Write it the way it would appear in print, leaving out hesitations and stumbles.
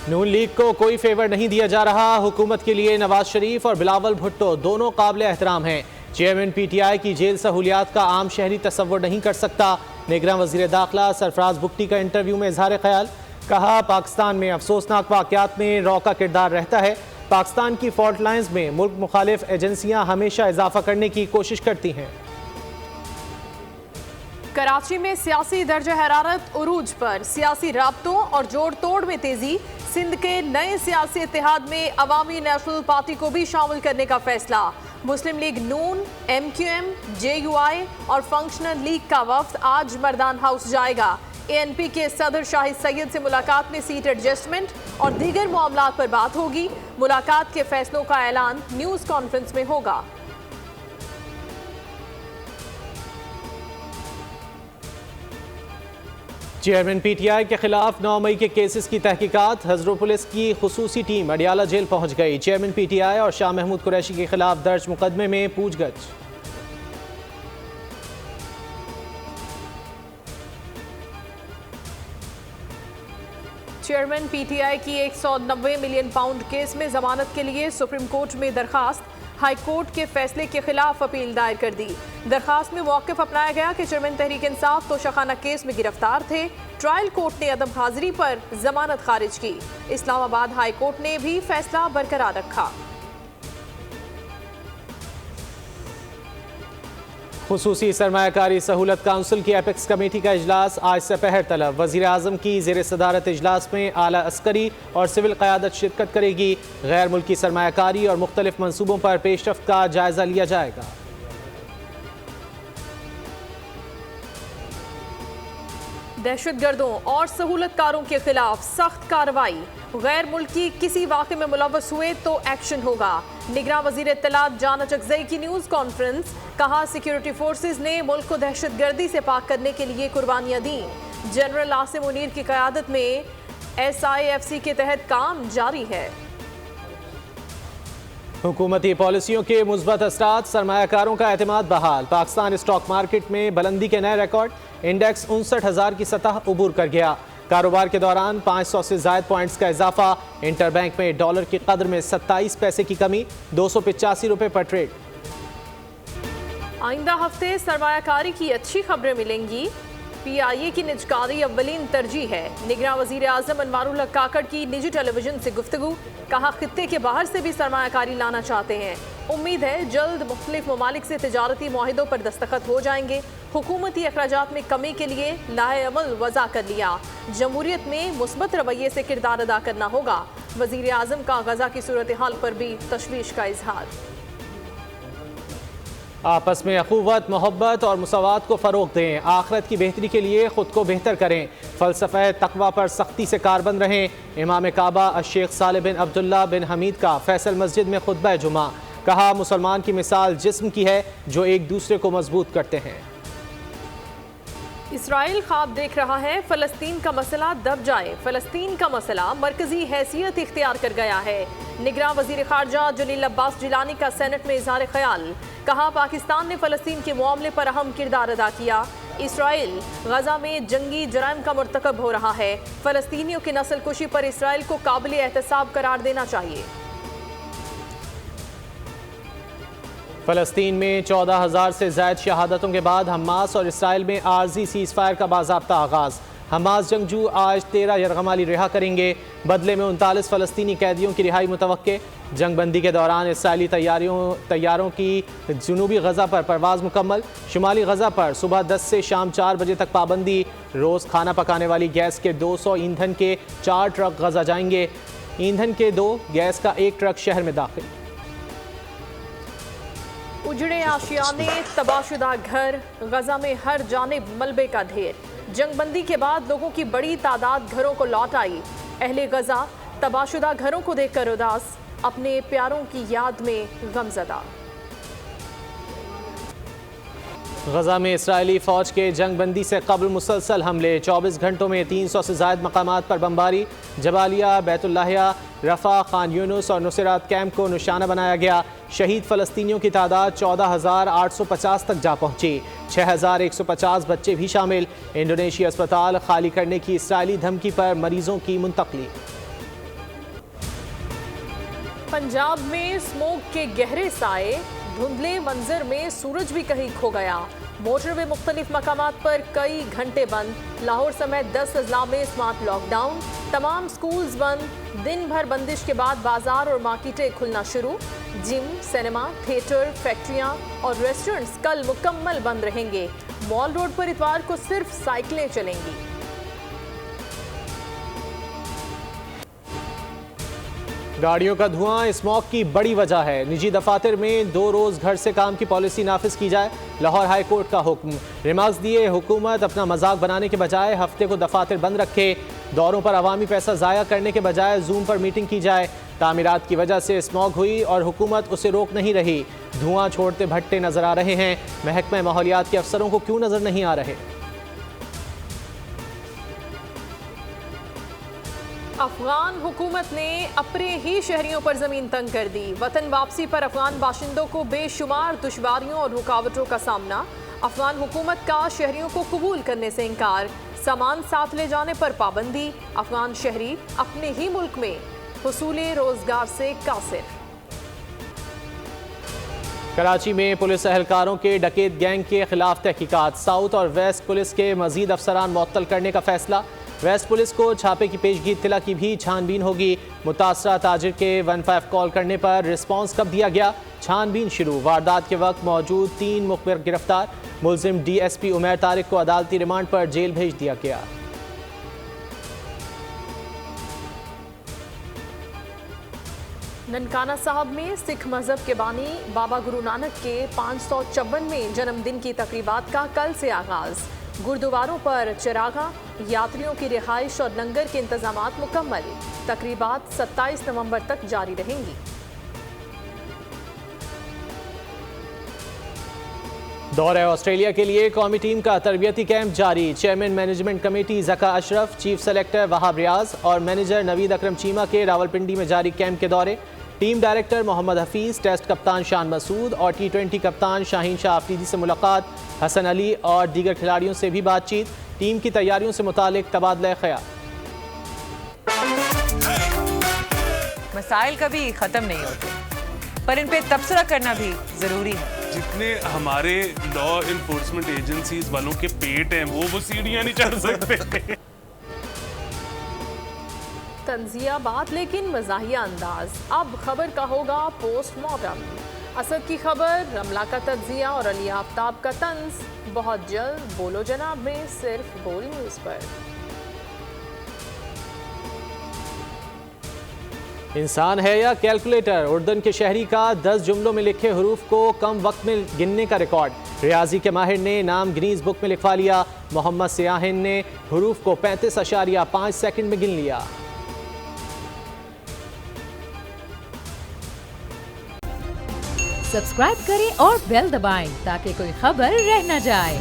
नून league को कोई favour नहीं दिया जा रहा। हुकूमत के लिए नवाज शरीफ और बिलावल भुट्टो दोनों काबिल एहतराम हैं। चेयरमैन पीटीआई की जेल सहूलियात का आम शहरी तसव्वुर नहीं कर सकता। निगरान वजीर दाखिला सरफराज बुगटी का इंटरव्यू में इजहार ख्याल। कहा, पाकिस्तान में अफसोसनाक वाक़यात में रॉ का किरदार रहता है। पाकिस्तान की फॉल्ट लाइन्स में मुल्क मुखालिफ एजेंसियां हमेशा इजाफा करने की कोशिश करती हैं। कराची में सियासी दर्जा हरारत उरूज पर, सियासी राब्तों और जोड़ तोड़ में तेजी। सिंध के नए सियासी इत्तेहाद में अवामी नेशनल पार्टी को भी शामिल करने का फैसला। मुस्लिम लीग नून, MQM, JUI और फंक्शनल लीग का वफ्द आज मर्दान हाउस जाएगा। ANP के सदर शाहिद सैयद से मुलाकात में सीट एडजस्टमेंट और दीगर मामलात पर बात होगी। मुलाकात के फैसलों का ऐलान न्यूज़ कॉन्फ्रेंस में होगा। चेयरमैन पीटीआई के खिलाफ 9 मई के केसेस की तहकीकात। हज़रो पुलिस की खुसूसी टीम अडियाला जेल पहुंच गई। चेयरमैन पीटीआई और शाह महमूद कुरैशी के खिलाफ दर्ज मुकदमे में पूछगछ। चेयरमैन पीटीआई की 190 मिलियन पाउंड केस में जमानत के लिए सुप्रीम कोर्ट में दरखास्त। हाई कोर्ट के फैसले के खिलाफ अपील दायर कर दी। दरखास्त में मौक़िफ़ अपनाया गया कि चेयरमैन तहरीक इंसाफ तोशाखाना केस में गिरफ्तार थे। ट्रायल कोर्ट ने अदम हाजिरी पर जमानत खारिज की। इस्लामाबाद हाई कोर्ट ने भी फैसला बरकरार रखा। खुसूसी सरमायाकारी सहूलत काउंसिल की एपेक्स कमेटी का इजलास आज से पहर तलब। वज़ीर आज़म की ज़ेर सदारत इजलास में आला अस्करी और सिविल क़यादत शिरकत करेगी। गैर मुल्की सरमायाकारी और मुख्तलिफ मनसूबों पर पेशरफ्त का जायजा लिया जाएगा। दहशतगर्दों और सहूलतकारों के खिलाफ सख्त कार्रवाई। गैर मुल्की किसी वाक़े में मुलव्वस हुए तो एक्शन होगा। निगरान वज़ीर इत्तलात जान अचकज़ई की न्यूज़ कॉन्फ्रेंस। कहा, सिक्योरिटी फोर्सेज ने मुल्क को दहशतगर्दी से पाक करने के लिए कुर्बानियाँ दी। जनरल आसिम मुनीर की क़यादत में SIFC के तहत काम जारी है। हुकूमती पॉलिसियों के मुस्बत असरात, सरमायाकारों का एतमाद बहाल। पाकिस्तान स्टॉक मार्केट में बुलंदी के नए रिकॉर्ड। इंडेक्स 59,000 की सतह उबूर कर गया। कारोबार के दौरान 500 से ज़ायद पॉइंट्स का इजाफा। इंटरबैंक में डॉलर की कदर में 27 पैसे की कमी, 285 रुपये पर ट्रेड। आइंदा हफ्ते सरमायाकारी की अच्छी खबरें मिलेंगी। PIA की निजकारी अव्वलीन तरजीह है। निगरान वज़ीर आज़म अनवारुल हक काकड़ की निजी टेलीविजन से गुफ्तगू। कहा, खित्ते के बाहर से भी सरमायाकारी लाना चाहते हैं। उम्मीद है जल्द मुख्तलिफ ममालिक से तिजारती मुआहिदों पर दस्तखत हो जाएंगे। हुकूमती अखराजात में कमी के लिए लाए अमल वज़ा कर लिया। जमहूरियत में मुस्बत रवैये से किरदार अदा करना होगा। वज़ीर आज़म का गज़ा की सूरत हाल पर भी तशवीश का इजहार। आपस में अखुवत, मोहब्बत और मुसावात को फ़रोग़ दें। आखिरत की बेहतरी के लिए ख़ुद को बेहतर करें। फ़लसफ़े तक़वा पर सख्ती से कारबंद रहें। इमाम काबा शेख सालेह बिन अब्दुल्ला बिन हमीद का फैसल मस्जिद में खुतबा जुमा। कहा, मुसलमान की मिसाल जिस्म की है जो एक दूसरे को मजबूत करते हैं। इसराइल ख्वाब देख रहा है फ़लस्तीन का मसला दब जाए। फ़लस्तीन का मसला मरकजी हैसियत इख्तियार कर गया है। निगरान वज़ीर ख़ारजा जलील अब्बास जिलानी का सेनेट में इज़हार ख्याल। कहा, पाकिस्तान ने फ़लस्तीन के मामले पर अहम किरदार अदा किया। इसराइल गज़ा में जंगी जराइम का मरतकब हो रहा है। फ़लस्तीनियों की नस्ल कुशी पर इसराइल को काबिल एहतसाब करार देना चाहिए। फ़लस्तीन में 14,000 से ज़ायद शहादतों के बाद हमास और इसराइल में आर्जी सीज़ फायर का बाज़ाब्ता आगाज़। हमास जंगजू आज 13 यरगमाली रिहा करेंगे। बदले में 39 फ़लस्तीनी कैदियों की रिहाई मुतवक्के। जंगबंदी के दौरान इसराइली तैयारों की जनूबी गज़ा पर परवाज़ मुकम्मल। शुमाली गज़ा पर सुबह 10 से शाम 4 बजे तक पाबंदी। रोज़ खाना पकाने वाली गैस के 200 ईंधन के 4 ट्रक गज़ा जाएंगे। ईंधन के 2, गैस का 1 ट्रक शहर में दाखिल। उजड़े आशियाने, तबाहशुदा घर, गजा में हर जानिब मलबे का ढेर। जंगबंदी के बाद लोगों की बड़ी तादाद घरों को लौट आई। अहले गजा तबाहशुदा घरों को देखकर उदास, अपने प्यारों की याद में गमज़दा। गजा में इसराइली फ़ौज के जंगबंदी से कबल मुसलसल हमले। 24 घंटों में 300 से ज़ायद मकामात पर बमबारी। जबालिया, बैतुल्लाहिया, रफ़ा, खान यूनुस और नुसैरात कैंप को निशाना बनाया गया। शहीद फ़लस्तीनियों की तादाद 14,850 तक जा पहुंची। 6,150 बच्चे भी शामिल। इंडोनेशिया अस्पताल खाली करने की इसराइली धमकी पर मरीजों की मुंतकली। पंजाब में स्मोक के गहरे साए, धुंधले मंजर में सूरज भी कहीं खो गया। मोटरवे मुख्तलिफ मकामात पर कई घंटे बंद। लाहौर समेत 10 अजला में स्मार्ट लॉकडाउन। तमाम स्कूल्स बंद। दिन भर बंदिश के बाद बाजार और मार्केटें खुलना शुरू। जिम, सिनेमा, थिएटर, फैक्ट्रियां और रेस्टोरेंट्स कल मुकम्मल बंद रहेंगे। मॉल रोड पर इतवार को सिर्फ साइकिलें चलेंगी। गाड़ियों का धुआं स्मॉग की बड़ी वजह है। निजी दफातर में 2 रोज घर से काम की पॉलिसी नाफिज की जाए। लाहौर हाई कोर्ट का हुक्म। रिमार्क्स दिए हुकूमत अपना मजाक बनाने के बजाय हफ्ते को दफातर बंद रखे। दौरों पर अवामी पैसा ज़ाया करने के बजाय जूम पर मीटिंग की जाए। तामीरात की वजह से स्मॉग हुई और हुकूमत उसे रोक नहीं रही। धुआं छोड़ते भट्टे नजर आ रहे हैं। महकमा माहौलियात के अफसरों को क्यों नजर नहीं आ रहे? अफगान हुकूमत ने अपने ही शहरियों पर जमीन तंग कर दी। वतन वापसी पर अफगान बाशिंदों को बेशुमार दुश्वारियों और रुकावटों का सामना। अफगान हुकूमत का शहरियों को कबूल करने से इनकार। सामान साथ ले जाने पर पाबंदी। अफगान शहरी अपने ही मुल्क में हुसूले रोजगार से कासिर। कराची में पुलिस एहलकारों के डकैत गैंग के खिलाफ तहकीकात। साउथ और वेस्ट पुलिस के मजीद अफसरान मुअत्तल करने का फैसला। वेस्ट पुलिस को छापे की पेशगी इत्तला की भी छानबीन होगी। मुतासरा ताजिर के 15 कॉल करने पर रिस्पांस कब दिया गया? छानबीन शुरू। वारदात के वक्त मौजूद 3 मुखबिर गिरफ्तार। मुलजिम DSP उमैर तारिक को अदालती रिमांड पर जेल भेज दिया गया। ननकाना साहब में सिख मजहब के बानी बाबा गुरु नानक के 554वें जन्मदिन की तकरीबात का कल से आगाज। गुरुद्वारों पर चिरागा, यात्रियों की रिहाइश और लंगर के इंतजामात मुकम्मल। तकरीबात 27 नवंबर तक जारी रहेंगी। दौरे ऑस्ट्रेलिया के लिए कौमी टीम का तरबियती कैंप जारी। Chairman management committee Zaka Ashraf, chief selector Wahab Riaz और मैनेजर नवीद अकरम चीमा के रावलपिंडी में जारी कैंप के दौरे। Team director Mohammad Hafeez, test कप्तान शान मसूद और T20 कप्तान शाहीन शाह अफरीदी से मुलाकात। हसन अली और दीगर खिलाड़ियों से भी बातचीत। टीम की तैयारियों से मुतालिक तबादला ख्याल। मसाइल कभी ख़त्म नहीं होते, पर इन पे तबसरा करना भी ज़रूरी है। जितने हमारे लॉ इन्फोर्समेंट एजेंसीज वालों के पेट हैं वो सीढ़ियाँ नहीं चढ़ सकते। तंजिया बात लेकिन मज़ाहिया अंदाज। अब खबर का होगा पोस्टमार्टम। असद की खबर, रमला का तजिया और अली आफ्ताब का तंज बहुत जल्द बोलो जनाब में सिर्फ बोल न्यूज़ पर। इंसान है या कैलकुलेटर? उर्दन के शहरी का 10 जुमलों में लिखे हरूफ को कम वक्त में गिनने का रिकॉर्ड। रियाजी के माहिर ने नाम गिनीज बुक में लिखवा लिया। मोहम्मद सियाहिन ने हरूफ को 35.5 सेकंड में गिन लिया। सब्सक्राइब करें और बेल दबाएं ताकि कोई खबर रह न जाए।